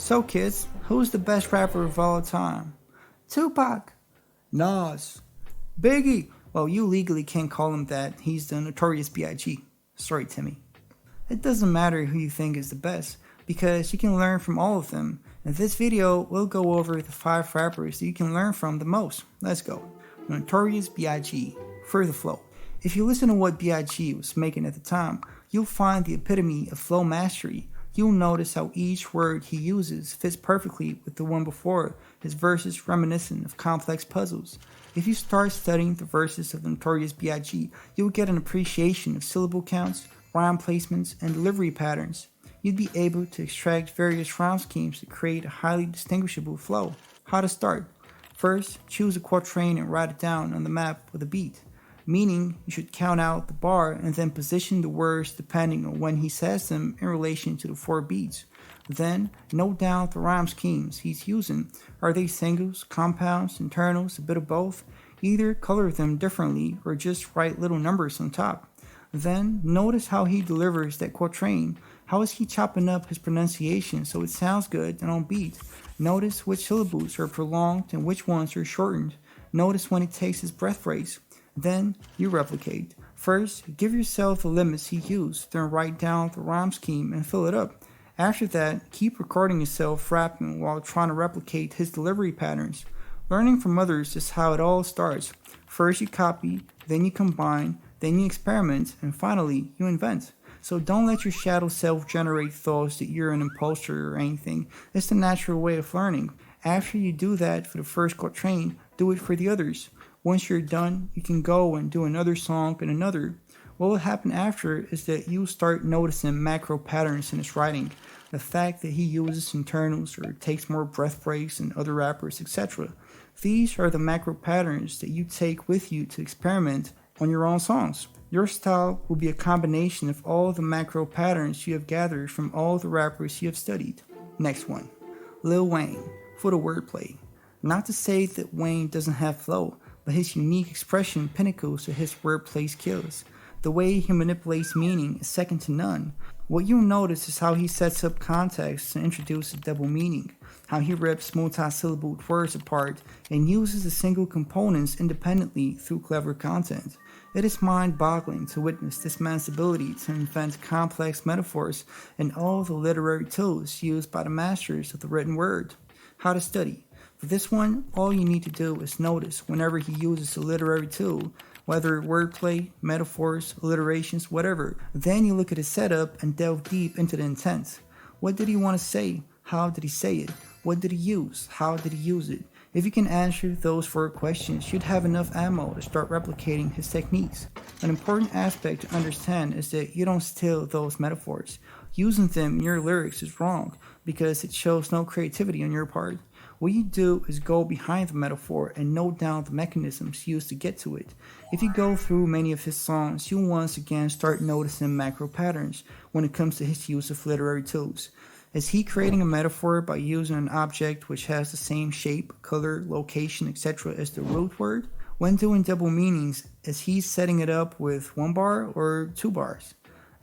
So kids, who's the best rapper of all time? Tupac, Nas, Biggie. Well, you legally can't call him that. He's the Notorious B.I.G. Sorry, Timmy. It doesn't matter who you think is the best, because you can learn from all of them. In this video, we'll go over the 5 rappers that you can learn from the most. Let's go. Notorious B.I.G. For the flow. If you listen to what B.I.G. was making at the time, you'll find the epitome of flow mastery. You'll notice how each word he uses fits perfectly with the one before, his verses reminiscent of complex puzzles. If you start studying the verses of the Notorious B.I.G., you'll get an appreciation of syllable counts, rhyme placements, and delivery patterns. You'd be able to extract various rhyme schemes to create a highly distinguishable flow. How to start? First, choose a quatrain and write it down on the map with a beat. Meaning, you should count out the bar and then position the words depending on when he says them in relation to the 4 beats. Then, note down the rhyme schemes he's using. Are they singles, compounds, internals, a bit of both? Either color them differently or just write little numbers on top. Then, notice how he delivers that quatrain. How is he chopping up his pronunciation so it sounds good and on beat? Notice which syllables are prolonged and which ones are shortened. Notice when he takes his breath breaks. Then, you replicate. First, give yourself the limits he used, then write down the rhyme scheme and fill it up. After that, keep recording yourself rapping while trying to replicate his delivery patterns. Learning from others is how it all starts. First you copy, then you combine, then you experiment, and finally, you invent. So don't let your shadow self generate thoughts that you're an imposter or anything. It's the natural way of learning. After you do that for the first quatrain, do it for the others. Once you're done, you can go and do another song and another. What will happen after is that you'll start noticing macro patterns in his writing. The fact that he uses internals or takes more breath breaks than other rappers, etc. These are the macro patterns that you take with you to experiment on your own songs. Your style will be a combination of all the macro patterns you have gathered from all the rappers you have studied. Next one. Lil Wayne, for the wordplay. Not to say that Wayne doesn't have flow, but his unique expression pinnacles to his wordplay skills. The way he manipulates meaning is second to none. What you'll notice is how he sets up context to introduce a double meaning, how he rips multi-syllabled words apart and uses the single components independently through clever content. It is mind-boggling to witness this man's ability to invent complex metaphors and all the literary tools used by the masters of the written word. How to study. For this one, all you need to do is notice whenever he uses a literary tool, whether wordplay, metaphors, alliterations, whatever. Then you look at his setup and delve deep into the intent. What did he want to say? How did he say it? What did he use? How did he use it? If you can answer those 4 questions, you'd have enough ammo to start replicating his techniques. An important aspect to understand is that you don't steal those metaphors. Using them in your lyrics is wrong because it shows no creativity on your part. What you do is go behind the metaphor and note down the mechanisms used to get to it. If you go through many of his songs, you'll once again start noticing macro patterns when it comes to his use of literary tools. Is he creating a metaphor by using an object which has the same shape, color, location, etc. as the root word? When doing double meanings, is he setting it up with 1 bar or 2 bars?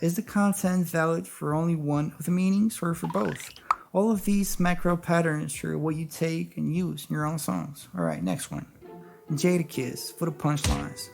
Is the content valid for only one of the meanings or for both? All of these macro patterns are what you take and use in your own songs. Alright, next one. Jadakiss for the punchlines.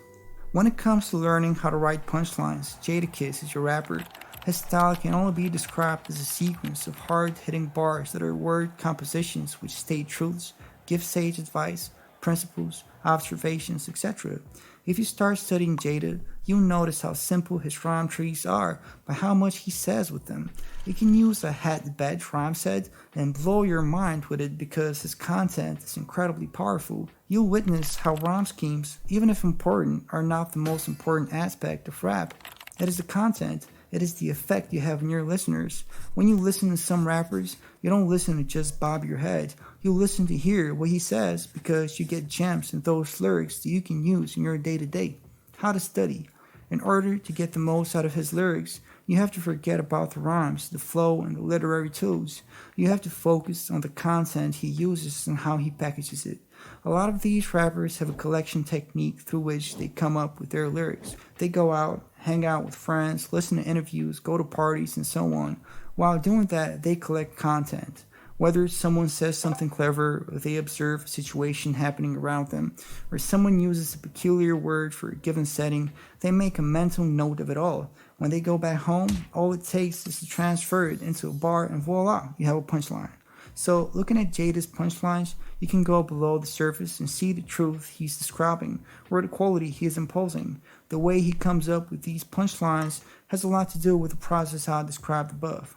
When it comes to learning how to write punchlines, Jadakiss is your rapper. His style can only be described as a sequence of hard-hitting bars that are word compositions which state truths, give sage advice, principles, observations, etc. If you start studying Jada, you'll notice how simple his rhyme trees are by how much he says with them. You can use a hat-badge rhyme set and blow your mind with it because his content is incredibly powerful. You'll witness how rhyme schemes, even if important, are not the most important aspect of rap. It is the content. It is the effect you have on your listeners. When you listen to some rappers, you don't listen to just bob your head. You listen to hear what he says because you get gems in those lyrics that you can use in your day-to-day. How to study. In order to get the most out of his lyrics, you have to forget about the rhymes, the flow, and the literary tools. You have to focus on the content he uses and how he packages it. A lot of these rappers have a collection technique through which they come up with their lyrics. They go out, hang out with friends, listen to interviews, go to parties, and so on. While doing that, they collect content. Whether someone says something clever, or they observe a situation happening around them, or someone uses a peculiar word for a given setting, they make a mental note of it all. When they go back home, all it takes is to transfer it into a bar and voila, you have a punchline. So, looking at Jada's punchlines, you can go below the surface and see the truth he's describing, or the quality he is imposing. The way he comes up with these punchlines has a lot to do with the process I described above.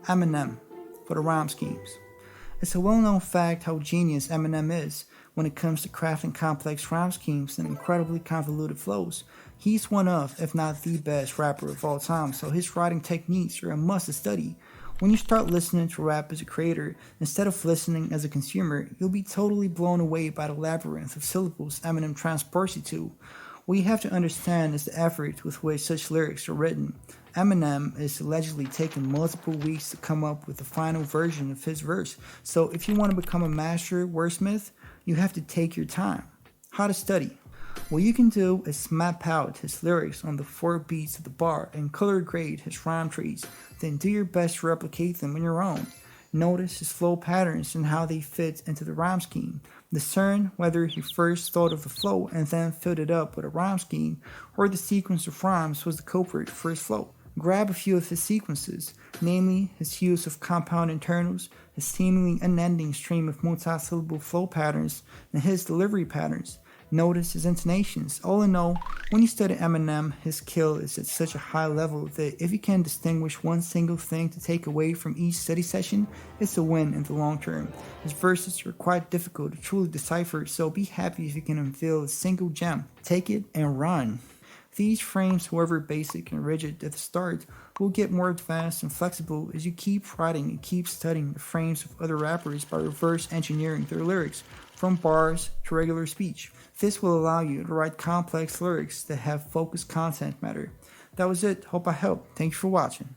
Eminem, for the rhyme schemes. It's a well-known fact how genius Eminem is when it comes to crafting complex rhyme schemes and incredibly convoluted flows. He's one of, if not the best rapper of all time, so his writing techniques are a must study. When you start listening to rap as a creator, instead of listening as a consumer, you'll be totally blown away by the labyrinth of syllables Eminem transports you to. What you have to understand is the effort with which such lyrics are written. Eminem is allegedly taking multiple weeks to come up with the final version of his verse, so if you want to become a master wordsmith, you have to take your time. How to study? What you can do is map out his lyrics on the 4 beats of the bar and color grade his rhyme trees, then do your best to replicate them on your own. Notice his flow patterns and how they fit into the rhyme scheme. Discern whether he first thought of the flow and then filled it up with a rhyme scheme, or the sequence of rhymes was the culprit for his flow. Grab a few of his sequences, namely his use of compound internals, his seemingly unending stream of multi-syllable flow patterns, and his delivery patterns. Notice his intonations. All in all, when you study Eminem, his skill is at such a high level that if you can distinguish one single thing to take away from each study session, it's a win in the long term. His verses are quite difficult to truly decipher, so be happy if you can unveil a single gem. Take it and run. These frames, however basic and rigid at the start, will get more advanced and flexible as you keep writing and keep studying the frames of other rappers by reverse engineering their lyrics, from bars to regular speech. This will allow you to write complex lyrics that have focused content matter. That was it. Hope I helped. Thank you for watching.